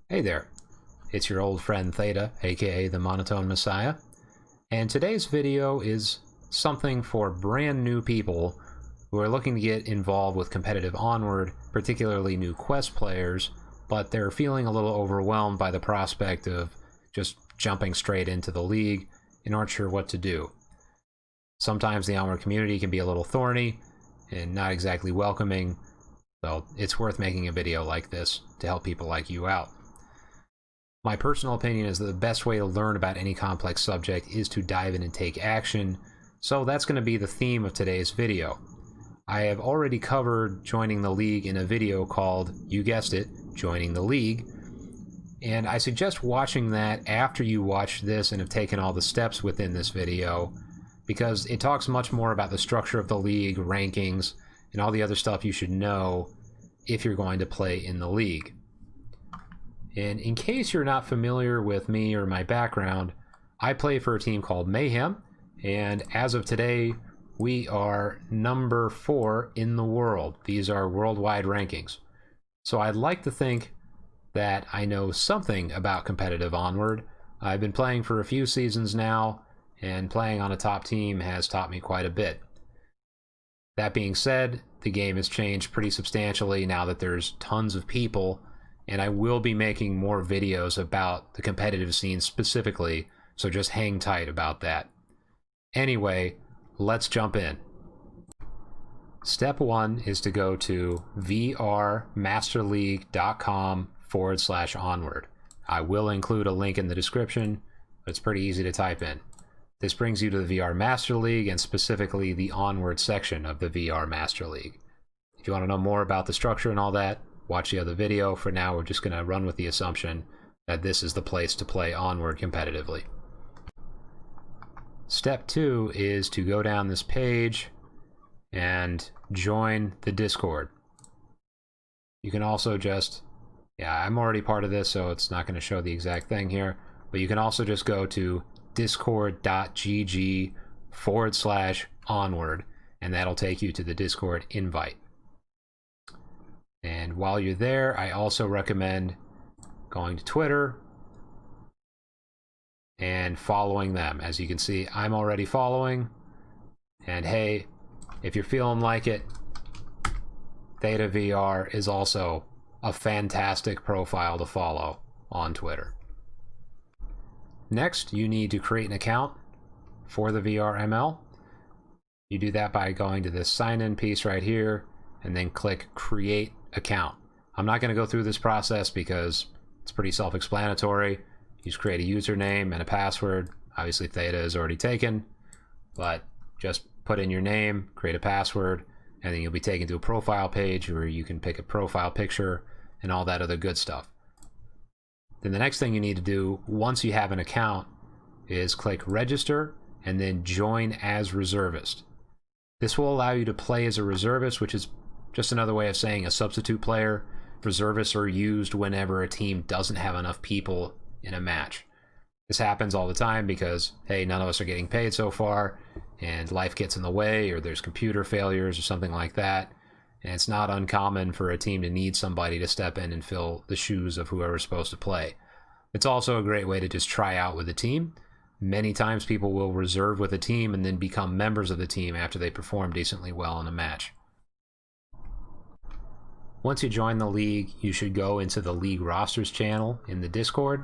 Hey there, it's your old friend Theta, aka the Monotone Messiah, and today's video is something for brand new people who are looking to get involved with competitive Onward, particularly new Quest players, but they're feeling a little overwhelmed by the prospect of just jumping straight into the league and aren't sure what to do. Sometimes the Onward community can be a little thorny and not exactly welcoming, so it's worth making a video like this to help people like you out. My personal opinion is that the best way to learn about any complex subject is to dive in and take action, so that's going to be the theme of today's video. I have already covered joining the league in a video called, you guessed it, Joining the League, and I suggest watching that after you watch this and have taken all the steps within this video, because it talks much more about the structure of the league, rankings, and all the other stuff you should know if you're going to play in the league. And in case you're not familiar with me or my background, I play for a team called Mayhem, and as of today, we are number 4 in the world. These are worldwide rankings. So I'd like to think that I know something about competitive Onward. I've been playing for a few seasons now, and playing on a top team has taught me quite a bit. That being said, the game has changed pretty substantially now that there's tons of people, and I will be making more videos about the competitive scene specifically, so just hang tight about that. Anyway, let's jump in. Step 1 is to go to vrmasterleague.com/onward. I will include a link in the description, but it's pretty easy to type in. This brings you to the VR Master League, and specifically the Onward section of the VR Master League. If you want to know more about the structure and all that, watch the other video. For now, we're just going to run with the assumption that this is the place to play Onward competitively. Step 2 is to go down this page and join the Discord. You can also just, I'm already part of this, so it's not going to show the exact thing here, but you can also just go to discord.gg/onward, and that'll take you to the Discord invite. And while you're there, I also recommend going to Twitter and following them. As you can see, I'm already following. And hey, if you're feeling like it, Theta VR is also a fantastic profile to follow on Twitter. Next, you need to create an account for the VRML. You do that by going to this sign-in piece right here, and then click Create Account. I'm not going to go through this process because it's pretty self-explanatory. You just create a username and a password. Obviously Theta is already taken, but just put in your name, create a password, and then you'll be taken to a profile page where you can pick a profile picture and all that other good stuff. Then the next thing you need to do once you have an account is click Register and then Join as Reservist. This will allow you to play as a reservist, which is just another way of saying a substitute player. Reservists are used whenever a team doesn't have enough people in a match. This happens all the time because, hey, none of us are getting paid so far, and life gets in the way, or there's computer failures or something like that, and it's not uncommon for a team to need somebody to step in and fill the shoes of whoever's supposed to play. It's also a great way to just try out with a team. Many times people will reserve with a team and then become members of the team after they perform decently well in a match. Once you join the league, you should go into the league rosters channel in the Discord,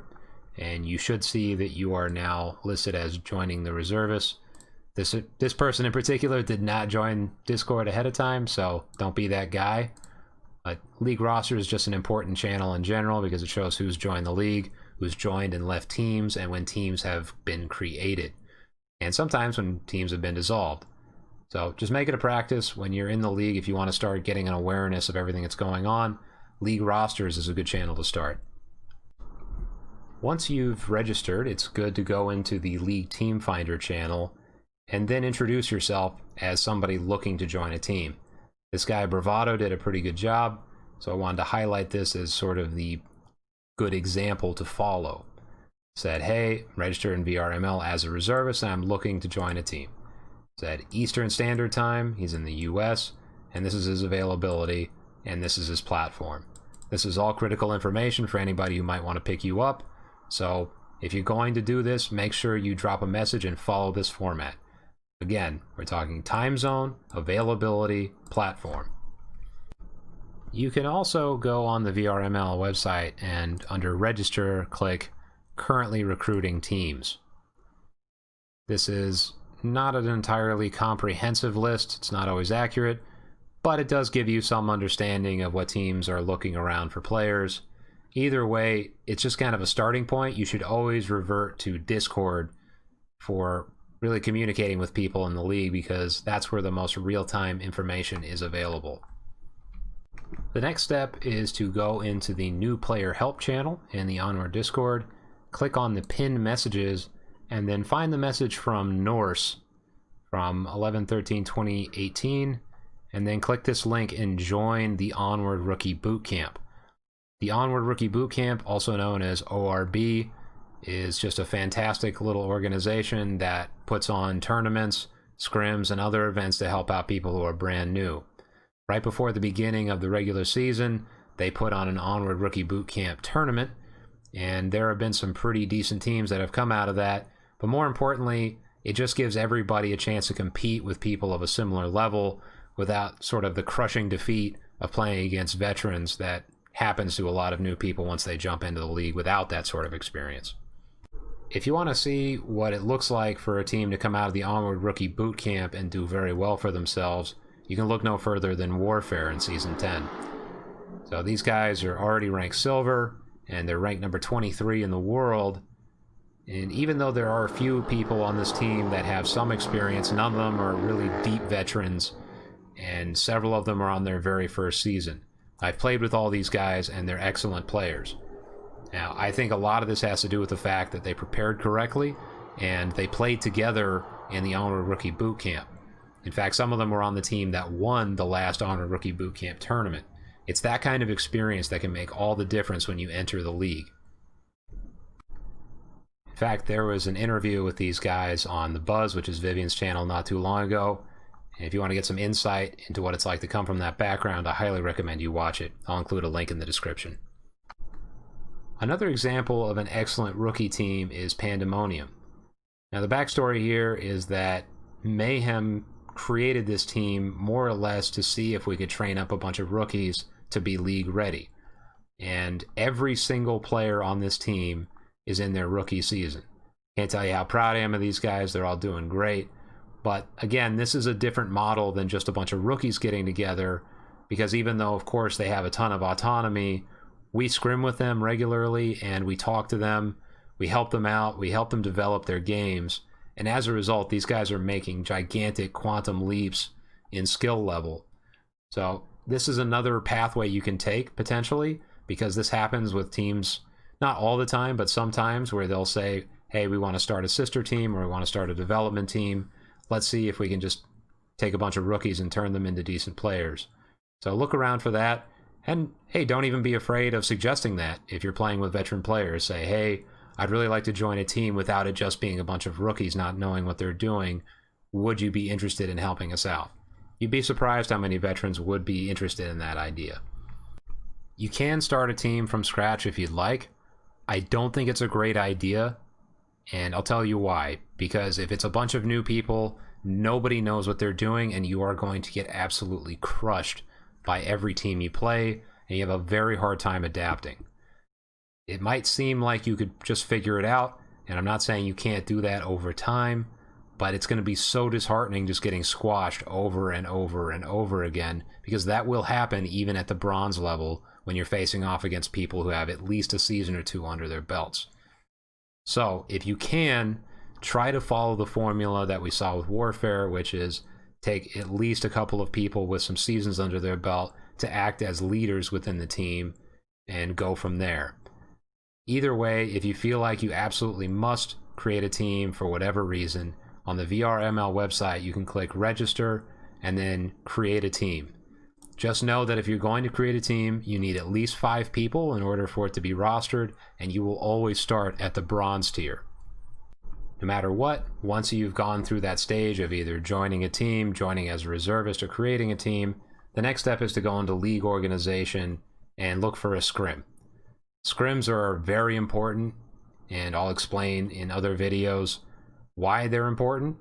and you should see that you are now listed as joining the reservists. This person in particular did not join Discord ahead of time, so don't be that guy. But league roster is just an important channel in general because it shows who's joined the league, who's joined and left teams, and when teams have been created, and sometimes when teams have been dissolved. So just make it a practice when you're in the league. If you want to start getting an awareness of everything that's going on, league rosters is a good channel to start. Once you've registered, it's good to go into the League Team Finder channel and then introduce yourself as somebody looking to join a team. This guy Bravado did a pretty good job, so I wanted to highlight this as sort of the good example to follow. Said, hey, register in VRML as a reservist, and I'm looking to join a team. Said Eastern Standard Time, he's in the US, and this is his availability, and this is his platform. This is all critical information for anybody who might want to pick you up. So if you're going to do this, make sure you drop a message and follow this format. Again, we're talking time zone, availability, platform. You can also go on the VRML website and under register, click currently recruiting teams. This is not an entirely comprehensive list. It's not always accurate, but it does give you some understanding of what teams are looking around for players. Either way, it's just kind of a starting point. You should always revert to Discord for really communicating with people in the league, because that's where the most real-time information is available. The next step is to go into the new player help channel in the Onward Discord, click on the pinned messages, and then find the message from Norse from 11/13/2018, and then click this link and join the Onward Rookie Bootcamp. The Onward Rookie Bootcamp, also known as ORB, is just a fantastic little organization that puts on tournaments, scrims, and other events to help out people who are brand new. Right before the beginning of the regular season, they put on an Onward Rookie Bootcamp tournament, and there have been some pretty decent teams that have come out of that. But more importantly, it just gives everybody a chance to compete with people of a similar level without sort of the crushing defeat of playing against veterans that happens to a lot of new people once they jump into the league without that sort of experience. If you want to see what it looks like for a team to come out of the Onward Rookie Bootcamp and do very well for themselves, you can look no further than Warfair in Season 10. So these guys are already ranked silver, and they're ranked number 23 in the world. And even though there are a few people on this team that have some experience, none of them are really deep veterans, and several of them are on their very first season. I've played with all these guys, and they're excellent players. Now, I think a lot of this has to do with the fact that they prepared correctly, and they played together in the Onward Rookie Bootcamp. In fact, some of them were on the team that won the last Onward Rookie Bootcamp tournament. It's that kind of experience that can make all the difference when you enter the league. In fact, there was an interview with these guys on The Buzz, which is Vivian's channel, not too long ago. And if you want to get some insight into what it's like to come from that background, I highly recommend you watch it. I'll include a link in the description. Another example of an excellent rookie team is Pandamonium. Now, the backstory here is that Mayhem created this team more or less to see if we could train up a bunch of rookies to be league ready. And every single player on this team is in their rookie season. Can't tell you how proud I am of these guys. They're all doing great. But again, this is a different model than just a bunch of rookies getting together, because even though, of course, they have a ton of autonomy, we scrim with them regularly and we talk to them, we help them out, we help them develop their games, and as a result, these guys are making gigantic quantum leaps in skill level. So this is another pathway you can take, potentially, because this happens with teams, not all the time, but sometimes, where they'll say, hey, we want to start a sister team, or we want to start a development team. Let's see if we can just take a bunch of rookies and turn them into decent players. So look around for that. And hey, don't even be afraid of suggesting that. If you're playing with veteran players, say, hey, I'd really like to join a team without it just being a bunch of rookies not knowing what they're doing. Would you be interested in helping us out? You'd be surprised how many veterans would be interested in that idea. You can start a team from scratch if you'd like. I don't think it's a great idea, and I'll tell you why. Because if it's a bunch of new people, nobody knows what they're doing, and you are going to get absolutely crushed by every team you play, and you have a very hard time adapting. It might seem like you could just figure it out, and I'm not saying you can't do that over time, but it's going to be so disheartening just getting squashed over and over and over again, because that will happen even at the bronze level when you're facing off against people who have at least a season or two under their belts. So if you can, try to follow the formula that we saw with Warfare, which is take at least a couple of people with some seasons under their belt to act as leaders within the team and go from there. Either way, if you feel like you absolutely must create a team for whatever reason, on the VRML website you can click register and then create a team. Just know that if you're going to create a team, you need at least 5 people in order for it to be rostered, and you will always start at the bronze tier. No matter what, once you've gone through that stage of either joining a team, joining as a reservist, or creating a team, the next step is to go into league organization and look for a scrim. Scrims are very important, and I'll explain in other videos why they're important,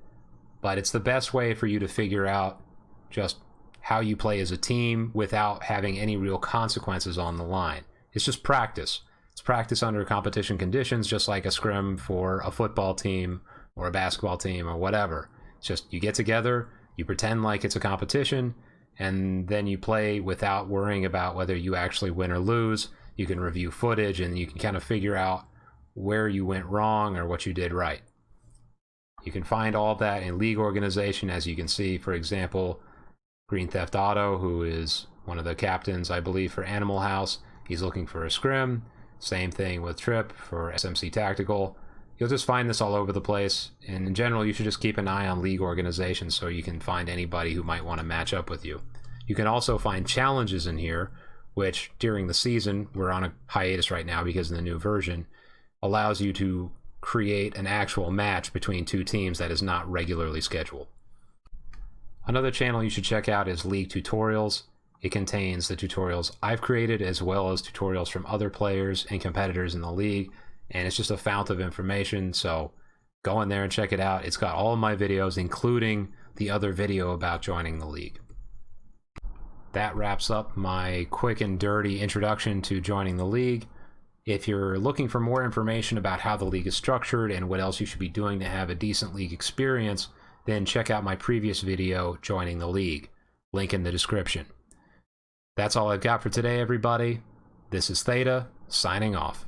but it's the best way for you to figure out just how you play as a team without having any real consequences on the line. It's just practice. It's practice under competition conditions, just like a scrim for a football team or a basketball team or whatever. It's just you get together, you pretend like it's a competition, and then you play without worrying about whether you actually win or lose. You can review footage and you can kind of figure out where you went wrong or what you did right. You can find all of that in league organization, as you can see, for example, Green Theft Auto, who is one of the captains, I believe, for Animal House. He's looking for a scrim. Same thing with Trip for SMC Tactical. You'll just find this all over the place, and in general, you should just keep an eye on league organizations so you can find anybody who might want to match up with you. You can also find challenges in here, which during the season, we're on a hiatus right now because of the new version, allows you to create an actual match between two teams that is not regularly scheduled. Another channel you should check out is League Tutorials. It contains the tutorials I've created as well as tutorials from other players and competitors in the league, and it's just a fount of information, so go in there and check it out. It's got all of my videos, including the other video about joining the league. That wraps up my quick and dirty introduction to joining the league. If you're looking for more information about how the league is structured and what else you should be doing to have a decent league experience, then check out my previous video, Joining the League. Link in the description. That's all I've got for today, everybody. This is Theta, signing off.